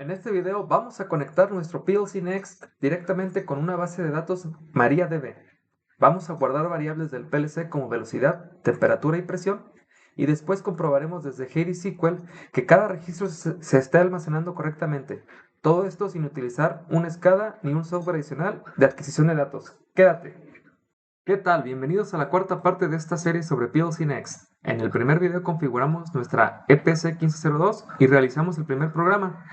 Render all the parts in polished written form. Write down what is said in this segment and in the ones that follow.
En este video vamos a conectar nuestro PLC Next directamente con una base de datos MariaDB. Vamos a guardar variables del PLC como velocidad, temperatura y presión, y después comprobaremos desde HDSQL que cada registro se esté almacenando correctamente. Todo esto sin utilizar un SCADA ni un software adicional de adquisición de datos. Quédate. ¿Qué tal? Bienvenidos a la cuarta parte de esta serie sobre PLC Next. En el primer video configuramos nuestra EPC 1502 y realizamos el primer programa.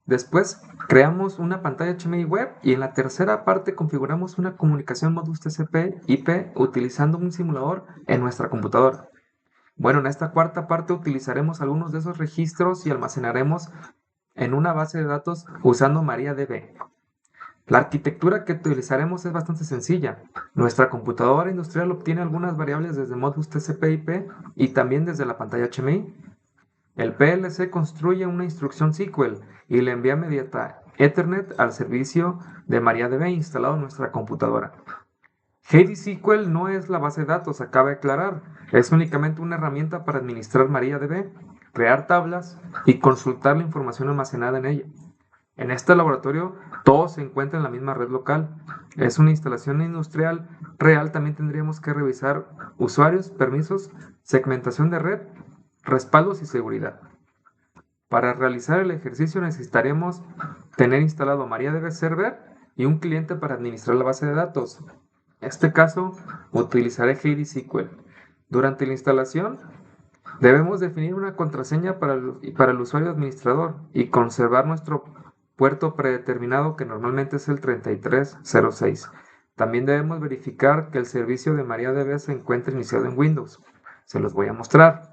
Después creamos una pantalla HMI web y en la tercera parte configuramos una comunicación modus TCP/IP utilizando un simulador en nuestra computadora. Bueno, en esta cuarta parte utilizaremos algunos de esos registros y almacenaremos en una base de datos usando MariaDB. La arquitectura que utilizaremos es bastante sencilla. Nuestra computadora industrial obtiene algunas variables desde modus TCP/IP y también desde la pantalla HMI. El PLC construye una instrucción SQL y la envía mediante Ethernet al servicio de MariaDB instalado en nuestra computadora. HDSQL no es la base de datos, acaba de aclarar, es únicamente una herramienta para administrar MariaDB, crear tablas y consultar la información almacenada en ella. En este laboratorio todo se encuentra en la misma red local. Es una instalación industrial real, también tendríamos que revisar usuarios, permisos, segmentación de red, respaldos y seguridad. Para realizar el ejercicio necesitaremos tener instalado MariaDB Server y un cliente para administrar la base de datos. En este caso, utilizaré HDSQL. Durante la instalación, debemos definir una contraseña para el usuario administrador y conservar nuestro puerto predeterminado, que normalmente es el 3306. También debemos verificar que el servicio de MariaDB se encuentra iniciado en Windows. Se los voy a mostrar.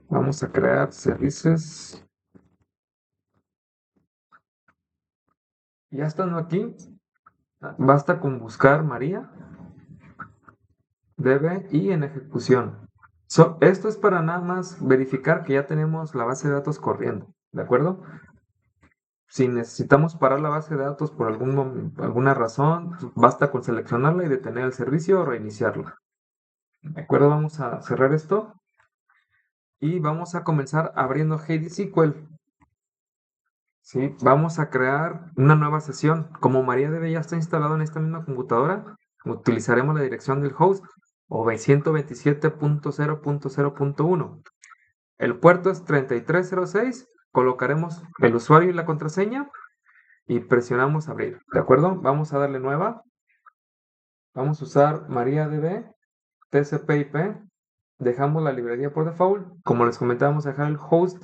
Vamos a crear servicios. Ya estando aquí, basta con buscar María, DB y en ejecución. Esto es para nada más verificar que ya tenemos la base de datos corriendo, ¿de acuerdo? Si necesitamos parar la base de datos por alguna razón, basta con seleccionarla y detener el servicio o reiniciarlo. ¿De acuerdo? Vamos a cerrar esto y vamos a comenzar abriendo HDSQL. ¿Sí? Vamos a crear una nueva sesión. Como MariaDB ya está instalado en esta misma computadora, utilizaremos la dirección del host o 127.0.0.1. El puerto es 3306. Colocaremos el usuario y la contraseña y presionamos abrir. ¿De acuerdo? Vamos a darle nueva. Vamos a usar MariaDB, TCP/IP. Dejamos la librería por default. Como les comentábamos, dejar el host,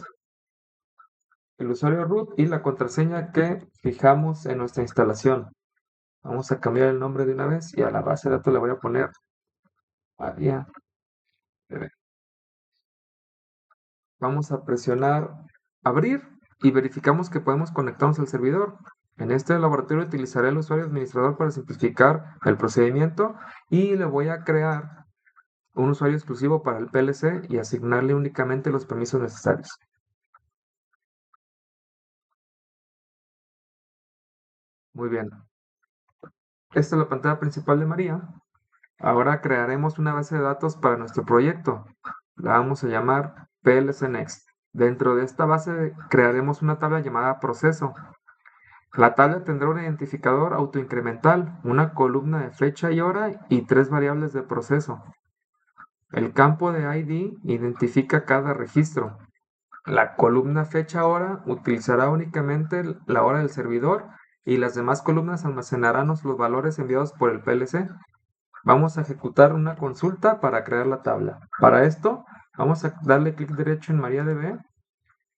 el usuario root y la contraseña que fijamos en nuestra instalación. Vamos a cambiar el nombre de una vez y a la base de datos le voy a poner MariaDB. Vamos a presionar abrir y verificamos que podemos conectarnos al servidor. En este laboratorio utilizaré el usuario administrador para simplificar el procedimiento y le voy a crear un usuario exclusivo para el PLC y asignarle únicamente los permisos necesarios. Muy bien. Esta es la pantalla principal de María. Ahora crearemos una base de datos para nuestro proyecto. La vamos a llamar PLC Next. Dentro de esta base crearemos una tabla llamada proceso. La tabla tendrá un identificador autoincremental, una columna de fecha y hora y 3 variables de proceso. El campo de ID identifica cada registro. La columna fecha-hora utilizará únicamente la hora del servidor y las demás columnas almacenarán los valores enviados por el PLC. Vamos a ejecutar una consulta para crear la tabla. Para esto, vamos a darle clic derecho en MariaDB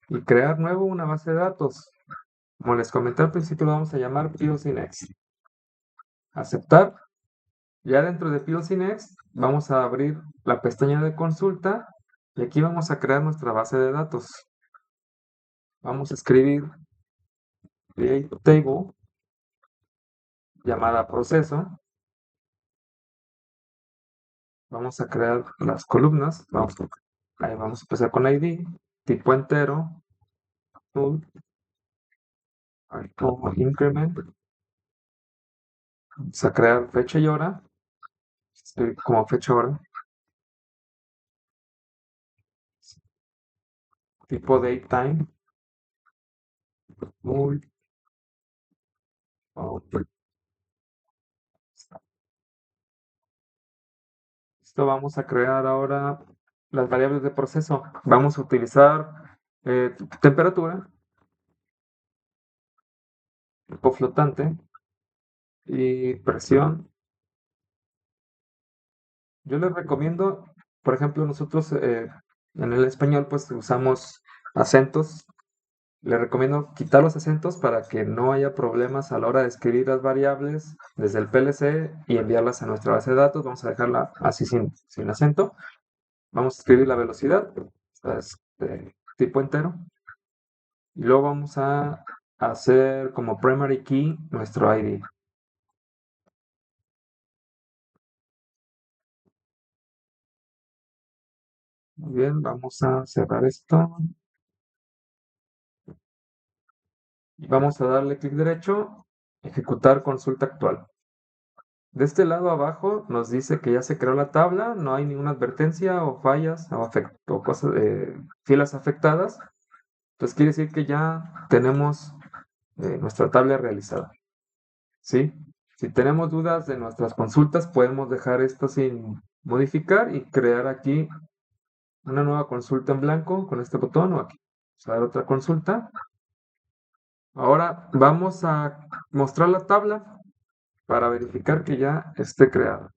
y crear nuevo una base de datos. Como les comenté al principio, lo vamos a llamar PLC Next. Aceptar. Ya dentro de PLC Next, vamos a abrir la pestaña de consulta y aquí vamos a crear nuestra base de datos. Vamos a escribir create table llamada proceso. Vamos a crear las columnas. Ahí vamos a empezar con ID, tipo entero, null, como increment. Vamos a crear fecha y hora, como fecha hora, tipo date time, Muy, ok. Esto vamos a crear ahora las variables de proceso. Vamos a utilizar temperatura, tiempo flotante y presión. Yo les recomiendo, por ejemplo, nosotros en el español pues usamos acentos. Les recomiendo quitar los acentos para que no haya problemas a la hora de escribir las variables desde el PLC y enviarlas a nuestra base de datos. Vamos a dejarla así sin acento. Vamos a escribir la velocidad, esta es de tipo entero. Y luego vamos a hacer como primary key nuestro ID. Muy bien, vamos a cerrar esto y vamos a darle clic derecho, ejecutar consulta actual. De este lado abajo nos dice que ya se creó la tabla, no hay ninguna advertencia o fallas o cosas, filas afectadas. Entonces quiere decir que ya tenemos nuestra tabla realizada. ¿Sí? Si tenemos dudas de nuestras consultas, podemos dejar esto sin modificar y crear aquí una nueva consulta en blanco con este botón o aquí. Vamos a dar otra consulta. Ahora vamos a mostrar la tabla para verificar que ya esté creada.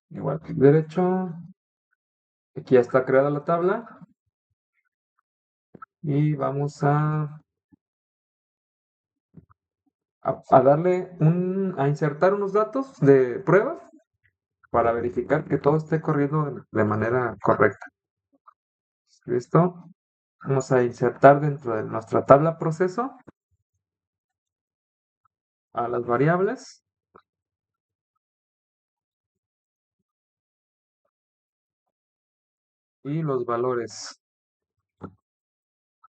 Igual clic derecho. Aquí ya está creada la tabla y vamos a a insertar unos datos de prueba para verificar que todo esté corriendo de manera correcta. ¿Listo? Vamos a insertar dentro de nuestra tabla proceso a las variables y los valores.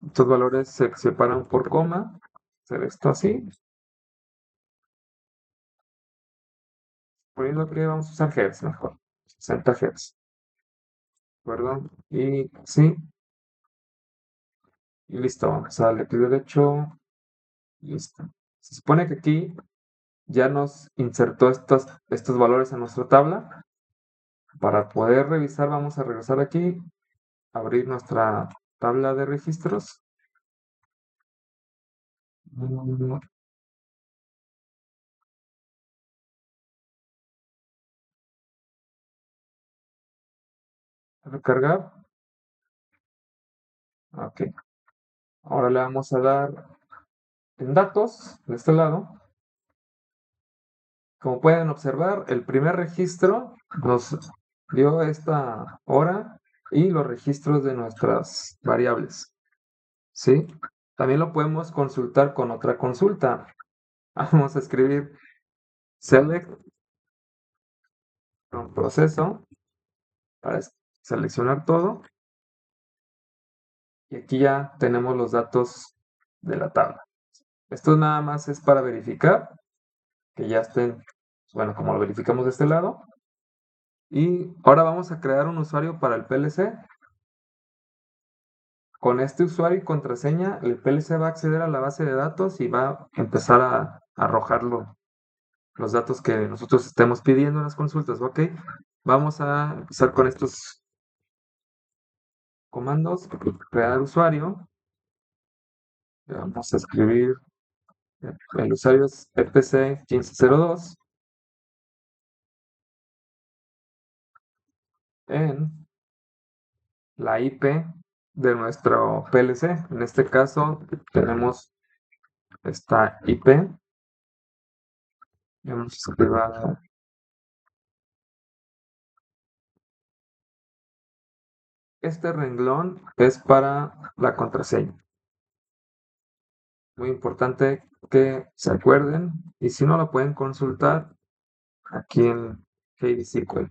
Estos valores se separan por coma. Hacer esto así. Poniendo que vamos a usar Hz mejor. 60 Hz. ¿De acuerdo? Y sí. Y listo. Vamos a darle clic derecho. Listo. Se supone que aquí ya nos insertó estos valores en nuestra tabla. Para poder revisar, vamos a regresar aquí, abrir nuestra tabla de registros. Mm, Recargar. Ok. Ahora le vamos a dar en datos de este lado. Como pueden observar, el primer registro nos dio esta hora y los registros de nuestras variables. ¿Sí? También lo podemos consultar con otra consulta. Vamos a escribir select from proceso para seleccionar todo. Y aquí ya tenemos los datos de la tabla. Esto nada más es para verificar que ya estén, bueno, como lo verificamos de este lado. Y ahora vamos a crear un usuario para el PLC. Con este usuario y contraseña, el PLC va a acceder a la base de datos y va a empezar a arrojar los datos que nosotros estemos pidiendo en las consultas. Ok, vamos a empezar con estos comandos. Crear usuario. Vamos a escribir, el usuario es EPC1502 en la IP de nuestro PLC. En este caso tenemos esta IP. Vamos a escribir, este renglón es para la contraseña. Muy importante que se acuerden y si no lo pueden consultar aquí en KD SQL.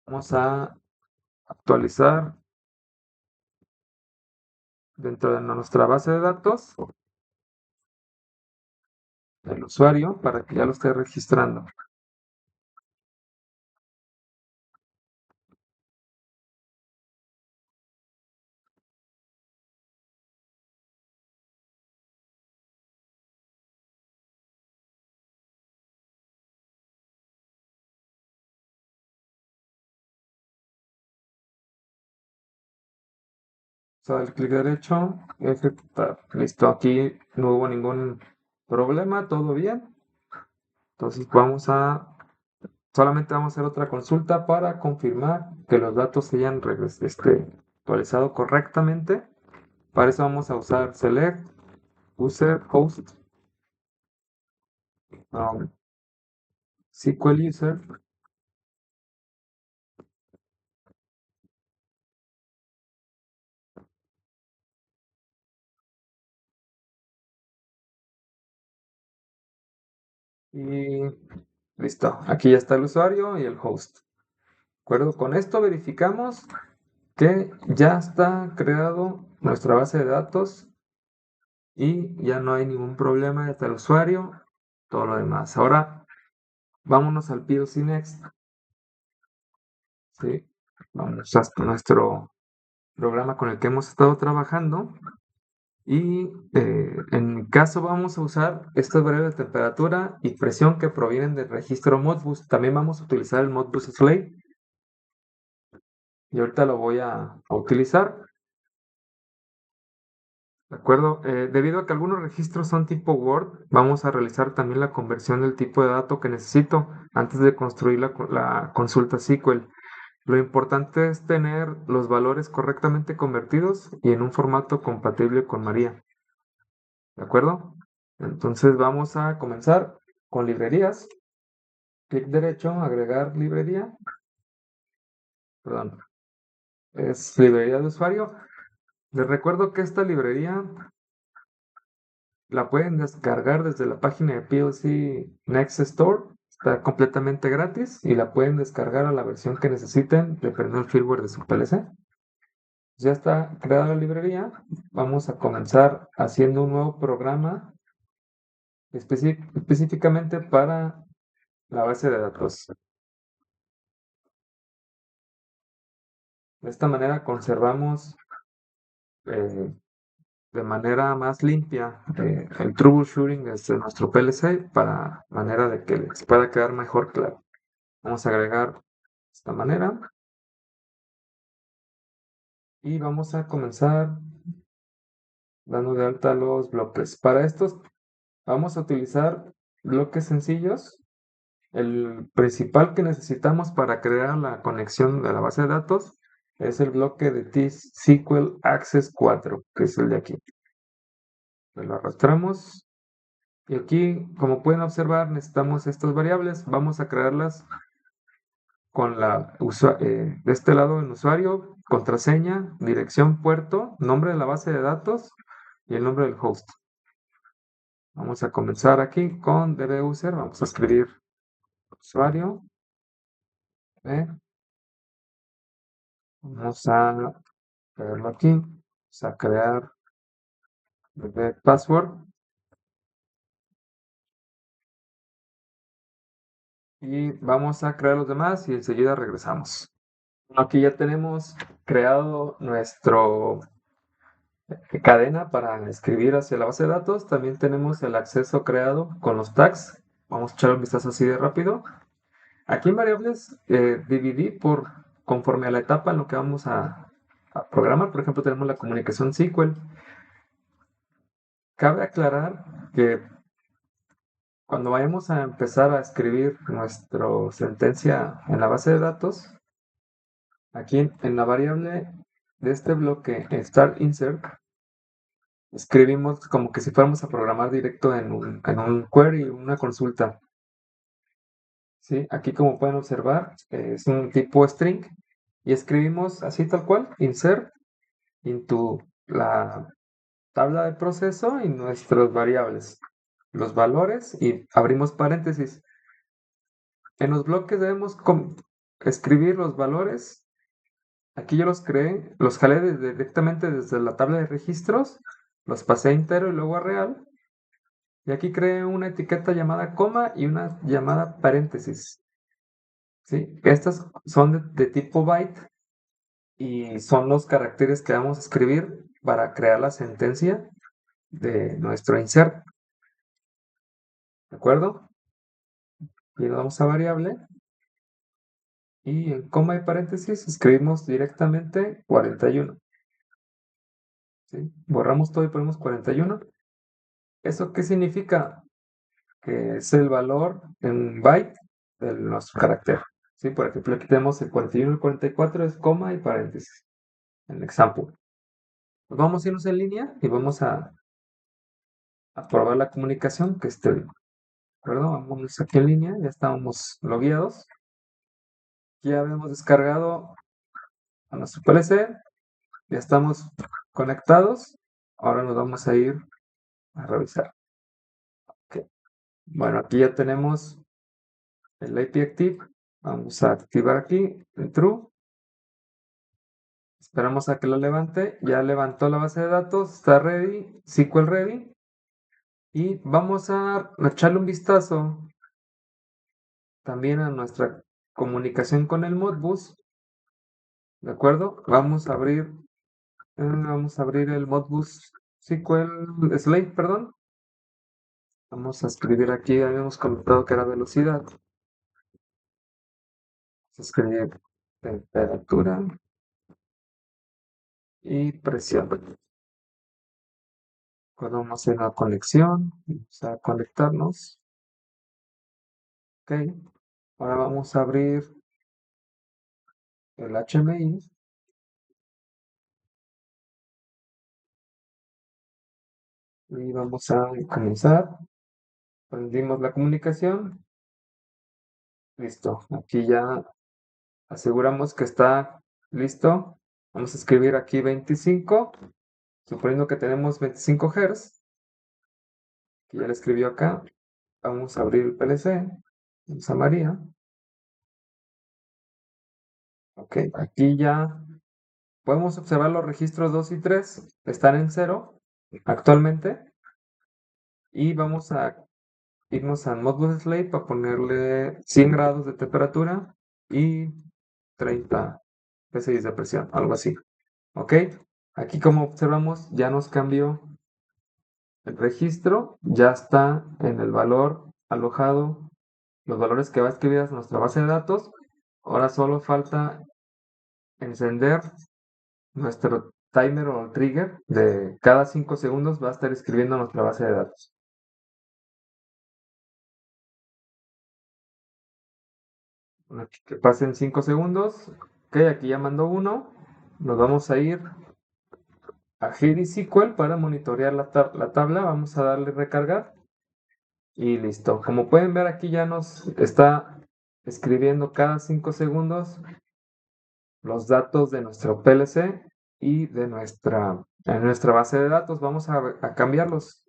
Vamos a actualizar dentro de nuestra base de datos del usuario para que ya lo esté registrando. O sea, el clic derecho, ejecutar. Listo, aquí no hubo ningún problema, todo bien. Entonces solamente vamos a hacer otra consulta para confirmar que los datos se hayan actualizado correctamente. Para eso vamos a usar select user host um, SQL user y listo. Aquí ya está el usuario y el host. ¿De acuerdo? Con esto verificamos que ya está creado nuestra base de datos y ya no hay ningún problema, ya está el usuario, todo lo demás. Ahora vámonos al PLC Next, ¿sí? Vamos hasta nuestro programa con el que hemos estado trabajando y en mi caso vamos a usar estas variables de temperatura y presión que provienen del registro Modbus. También vamos a utilizar el Modbus Slave y ahorita lo voy a utilizar. ¿De acuerdo? Debido a que algunos registros son tipo Word, vamos a realizar también la conversión del tipo de dato que necesito antes de construir la consulta SQL. Lo importante es tener los valores correctamente convertidos y en un formato compatible con María. ¿De acuerdo? Entonces vamos a comenzar con librerías. Clic derecho, agregar librería. Perdón, es librería de usuario. Les recuerdo que esta librería la pueden descargar desde la página de PLC Next Store. Está completamente gratis y la pueden descargar a la versión que necesiten, dependiendo del firmware de su PLC. Ya está creada la librería. Vamos a comenzar haciendo un nuevo programa específicamente para la base de datos. De esta manera conservamos de manera más limpia el troubleshooting desde nuestro PLC para manera de que les pueda quedar mejor claro. Vamos a agregar de esta manera y vamos a comenzar dando de alta los bloques. Para estos vamos a utilizar bloques sencillos. El principal que necesitamos para crear la conexión de la base de datos es el bloque de T-SQL Access 4, que es el de aquí. Lo arrastramos y aquí, como pueden observar, necesitamos estas variables. Vamos a crearlas con de este lado en usuario, contraseña, dirección, puerto, nombre de la base de datos y el nombre del host. Vamos a comenzar aquí con dbuser. Vamos a escribir usuario. Vamos a pegarlo aquí. Vamos a crear password. Y vamos a crear los demás y enseguida regresamos. Aquí ya tenemos creado nuestro cadena para escribir hacia la base de datos. También tenemos el acceso creado con los tags. Vamos a echar un vistazo así de rápido. Aquí en variables dividí conforme a la etapa en lo que vamos a programar. Por ejemplo, tenemos la comunicación SQL. Cabe aclarar que cuando vayamos a empezar a escribir nuestra sentencia en la base de datos, aquí en la variable de este bloque start insert, escribimos como que si fuéramos a programar directo en un query, una consulta. ¿Sí? Aquí como pueden observar, es un tipo string y escribimos así tal cual, insert into la tabla de proceso y nuestras variables, los valores y abrimos paréntesis. En los bloques debemos escribir los valores. Aquí yo los creé, los jalé directamente desde la tabla de registros, los pasé a entero y luego a real Y aquí creé una etiqueta llamada coma y una llamada paréntesis. ¿Sí? Estas son de tipo byte y son los caracteres que vamos a escribir para crear la sentencia de nuestro insert. ¿De acuerdo? Y le damos a variable. Y en coma y paréntesis escribimos directamente 41. ¿Sí? Borramos todo y ponemos 41. ¿Eso qué significa? Que es el valor en byte de nuestro carácter. ¿Sí? Por ejemplo, aquí tenemos el 41 y el 44 es coma y paréntesis. En el example. Pues vamos a irnos en línea y vamos a probar la comunicación que esté bien. ¿De acuerdo? Vamos aquí en línea, ya estamos logueados. Ya habíamos descargado a nuestro PLC, ya estamos conectados. Ahora nos vamos a ir a revisar. Okay. Bueno, aquí ya tenemos el AP Active. Vamos a activar aquí el True. Esperamos a que lo levante. Ya levantó la base de datos. Está ready. SQL ready. Y vamos a echarle un vistazo también a nuestra comunicación con el Modbus. ¿De acuerdo? Vamos a abrir el Modbus SQL Slate, perdón. Vamos a escribir aquí, habíamos comentado que era velocidad. Vamos a escribir temperatura y presión. Cuando vamos a hacer una conexión, vamos a conectarnos. Ok. Ahora vamos a abrir el HMI. Y vamos a comenzar. Prendimos la comunicación. Listo. Aquí ya aseguramos que está listo. Vamos a escribir aquí 25. Suponiendo que tenemos 25 Hz. Que ya le escribió acá. Vamos a abrir el PLC. Vamos a María. Ok. Aquí ya podemos observar los registros 2 y 3. Están en 0 actualmente. Y vamos a irnos a Modbus Slate para ponerle 100 grados de temperatura y 30 PSI de presión, algo así. ¿Ok? Aquí como observamos ya nos cambió el registro, ya está en el valor alojado, los valores que va a escribir a nuestra base de datos. Ahora solo falta encender nuestro timer o trigger de cada 5 segundos va a estar escribiendo a nuestra base de datos. Que pasen 5 segundos. Ok, aquí ya mandó uno. Nos vamos a ir a Heidi SQL para monitorear la tabla. Vamos a darle recargar. Y listo. Como pueden ver, aquí ya nos está escribiendo cada 5 segundos los datos de nuestro PLC y de nuestra base de datos. Vamos a cambiarlos.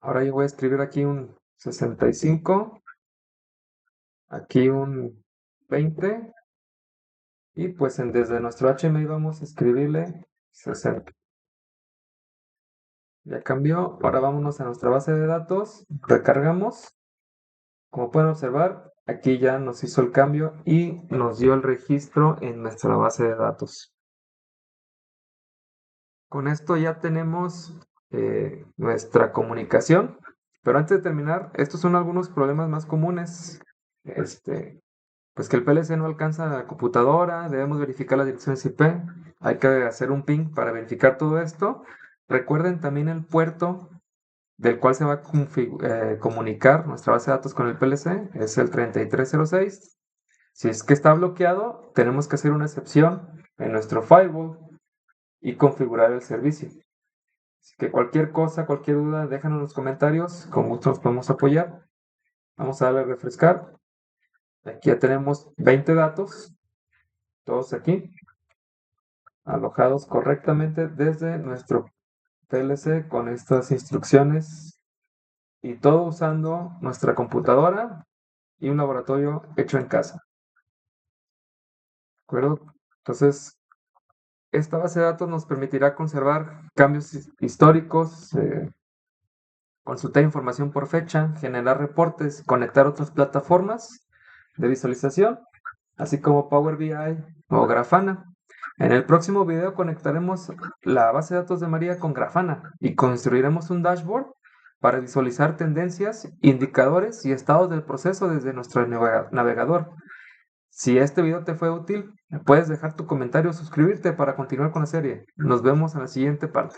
Ahora yo voy a escribir aquí un 65. Aquí un 20. Y pues desde nuestro HMI vamos a escribirle 60. Ya cambió. Ahora vámonos a nuestra base de datos. Recargamos. Como pueden observar, aquí ya nos hizo el cambio y nos dio el registro en nuestra base de datos. Con esto ya tenemos nuestra comunicación. Pero antes de terminar, estos son algunos problemas más comunes. Pues que el PLC no alcanza la computadora, debemos verificar las direcciones IP, hay que hacer un ping para verificar todo esto. Recuerden también el puerto del cual se va a comunicar nuestra base de datos con el PLC, es el 3306. Si es que está bloqueado, tenemos que hacer una excepción en nuestro firewall y configurar el servicio. Así que cualquier cosa, cualquier duda, déjanos en los comentarios, con gusto nos podemos apoyar. Vamos a darle a refrescar. Aquí ya tenemos 20 datos, todos aquí, alojados correctamente desde nuestro PLC con estas instrucciones y todo usando nuestra computadora y un laboratorio hecho en casa. ¿De acuerdo? Entonces, esta base de datos nos permitirá conservar cambios históricos, consultar información por fecha, generar reportes, conectar otras plataformas de visualización, así como Power BI o Grafana. En el próximo video conectaremos la base de datos de María con Grafana y construiremos un dashboard para visualizar tendencias, indicadores y estados del proceso desde nuestro navegador. Si este video te fue útil, puedes dejar tu comentario o suscribirte para continuar con la serie. Nos vemos en la siguiente parte.